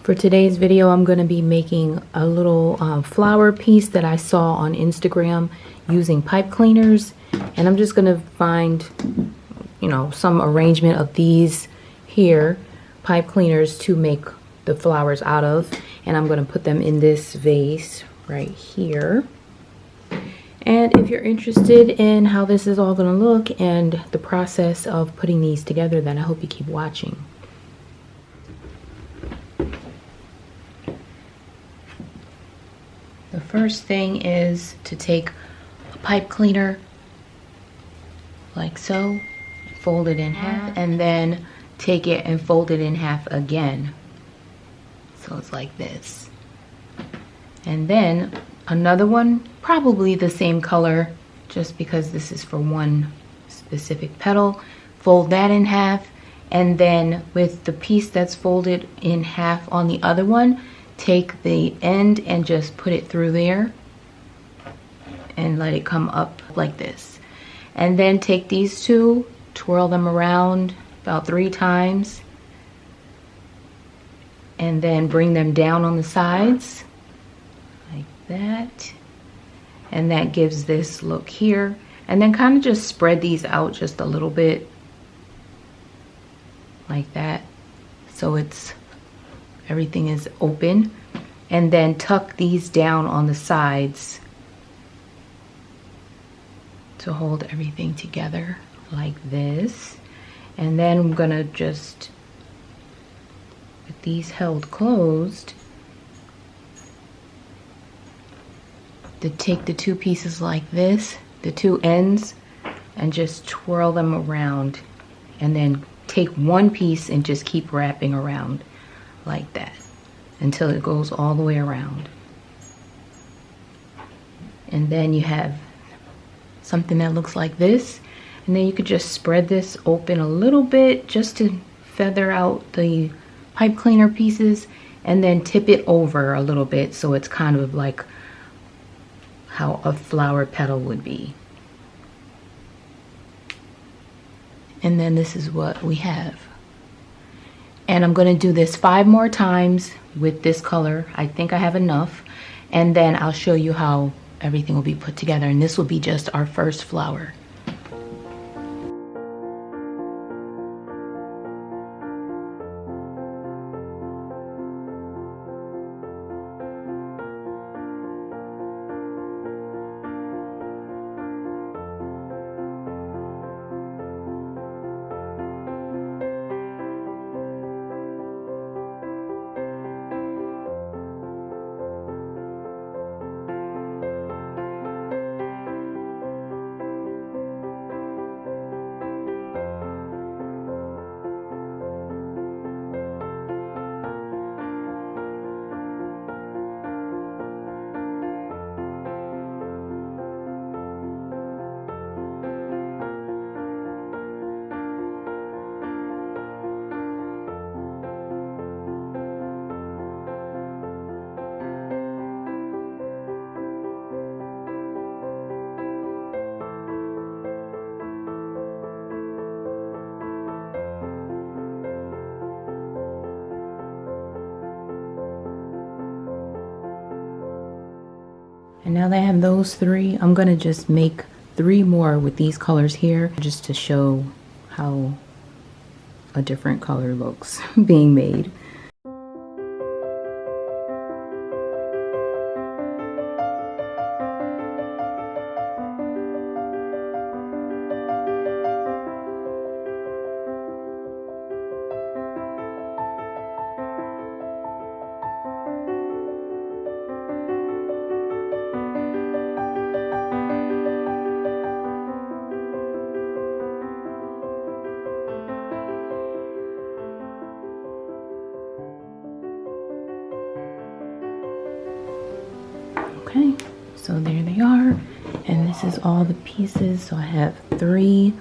For today's video, I'm going to be making a little flower piece that I saw on Instagram using pipe cleaners. And I'm just going to find, some arrangement of these here pipe cleaners to make the flowers out of. And I'm going to put them in this vase right here. And if you're interested in how this is all going to look and the process of putting these together, then I hope you keep watching. The first thing is to take a pipe cleaner like so, fold it in half, and then take it and fold it in half again. So it's like this. And then another one, probably the same color, just because this is for one specific petal. Fold that in half, and then with the piece that's folded in half on the other one, take the end and just put it through there and let it come up like this. And then take these two, twirl them around about 3 times, and then bring them down on the sides like that. And that gives this look here. And then kind of just spread these out just a little bit like that, so everything is open. And then tuck these down on the sides to hold everything together like this. And then I'm gonna just, with these held closed, to take the two pieces like this, the two ends, and just twirl them around, and then take one piece and just keep wrapping around like that until it goes all the way around. And then you have something that looks like this, and then you could just spread this open a little bit just to feather out the pipe cleaner pieces, and then tip it over a little bit so it's kind of like how a flower petal would be. And then this is what we have. And I'm going to do this 5 more times with this color. I think I have enough. And then I'll show you how everything will be put together. And this will be just our first flower. And now that I have those 3, I'm gonna just make 3 more with these colors here, just to show how a different color looks being made. Okay, so there they are, and this is all the pieces. So I have 3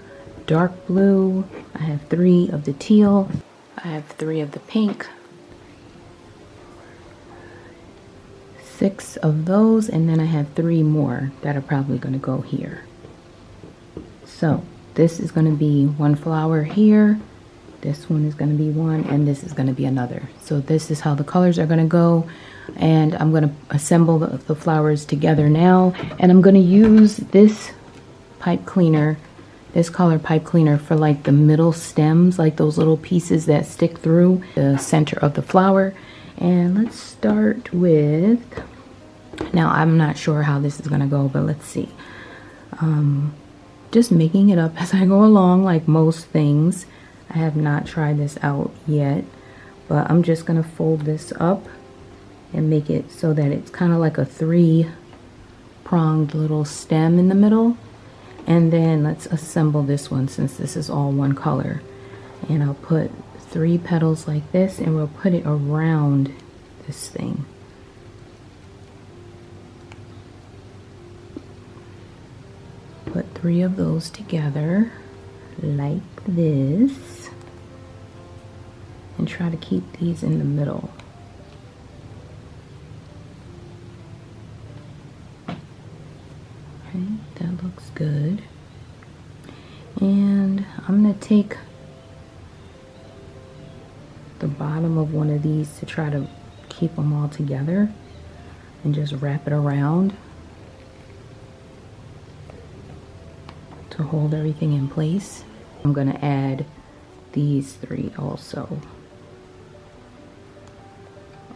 dark blue, I have 3 of the teal, I have 3 of the pink, 6 of those, and then I have 3 more that are probably going to go here. So this is going to be 1 flower here, This one is going to be one, and this is going to be another. So this is how the colors are going to go. And I'm going to assemble the flowers together now. And I'm going to use this pipe cleaner, this color pipe cleaner, for like the middle stems, like those little pieces that stick through the center of the flower. And let's start with, now I'm not sure how this is going to go, but let's see. Just making it up as I go along, like most things. I have not tried this out yet, but I'm just going to fold this up and make it so that it's kind of like a 3-pronged little stem in the middle. And then let's assemble this one since this is all one color. And I'll put 3 petals like this, and we'll put it around this thing. Put 3 of those together like this, and try to keep these in the middle. Okay, that looks good. And I'm going to take the bottom of one of these to try to keep them all together and just wrap it around to hold everything in place. I'm going to add these 3 also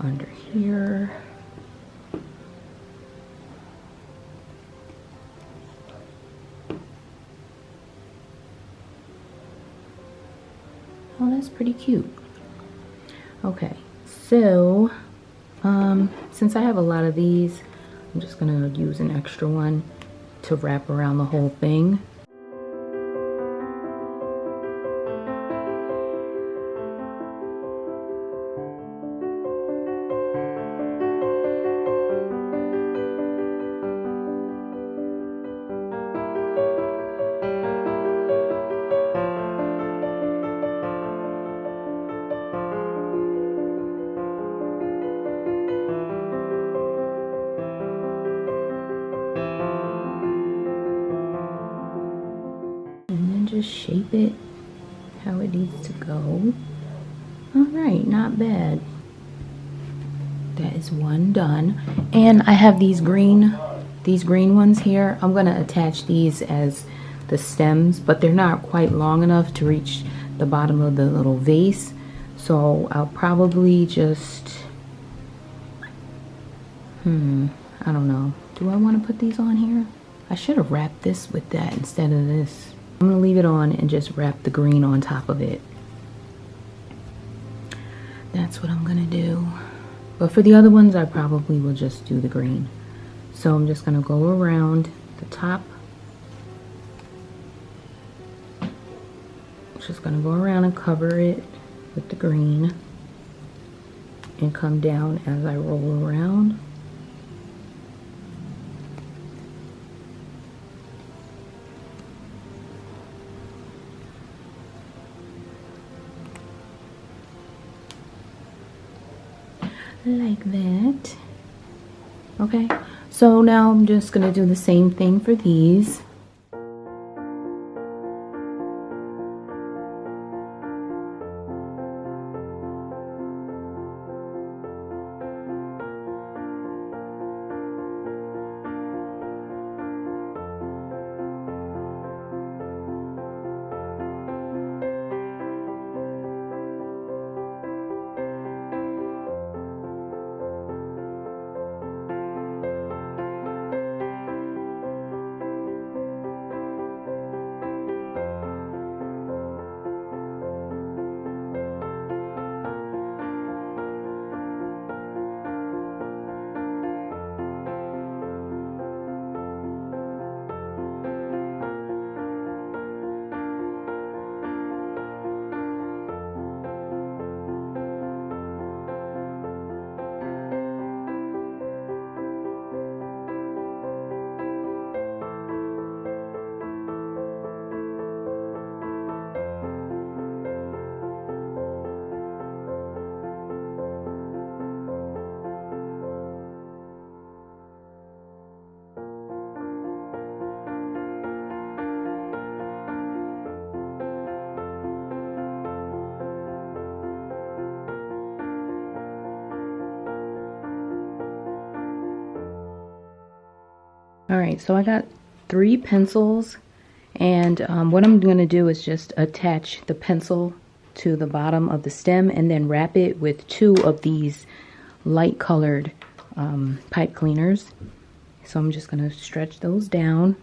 under here. Oh, that's pretty cute. Okay, so since I have a lot of these, I'm just gonna use an extra one to wrap around the whole thing. Just shape it how it needs to go. All right, not bad. That is one done. And I have these green ones here. I'm gonna attach these as the stems, but they're not quite long enough to reach the bottom of the little vase. So I'll probably just, I don't know. Do I want to put these on here? I should have wrapped this with that instead of this. I'm going to leave it on and just wrap the green on top of it. That's what I'm going to do. But for the other ones, I probably will just do the green. So I'm just going to go around the top. Just going to go around and cover it with the green. And come down as I roll around. Like that. Okay, so now I'm just gonna do the same thing for these. All right, so I got 3 pencils, and what I'm going to do is just attach the pencil to the bottom of the stem and then wrap it with 2 of these light colored pipe cleaners. So I'm just going to stretch those down,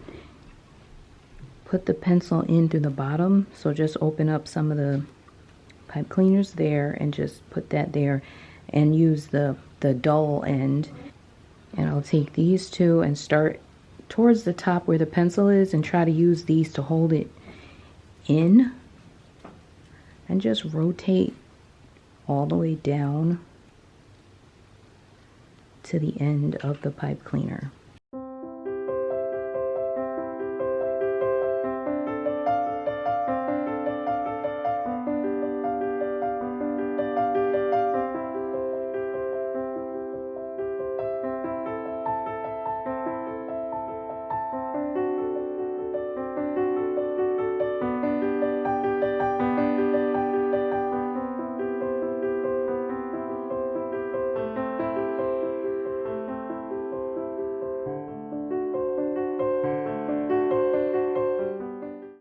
put the pencil in through the bottom, so just open up some of the pipe cleaners there and just put that there and use the dull end. And I'll take these 2 and start towards the top where the pencil is and try to use these to hold it in, and just rotate all the way down to the end of the pipe cleaner.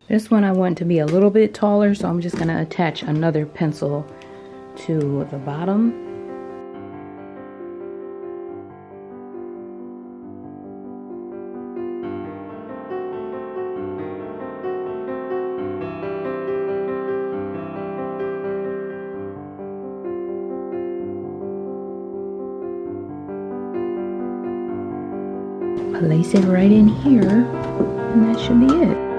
This one I want to be a little bit taller, so I'm just going to attach another pencil to the bottom. Place it right in here, and that should be it.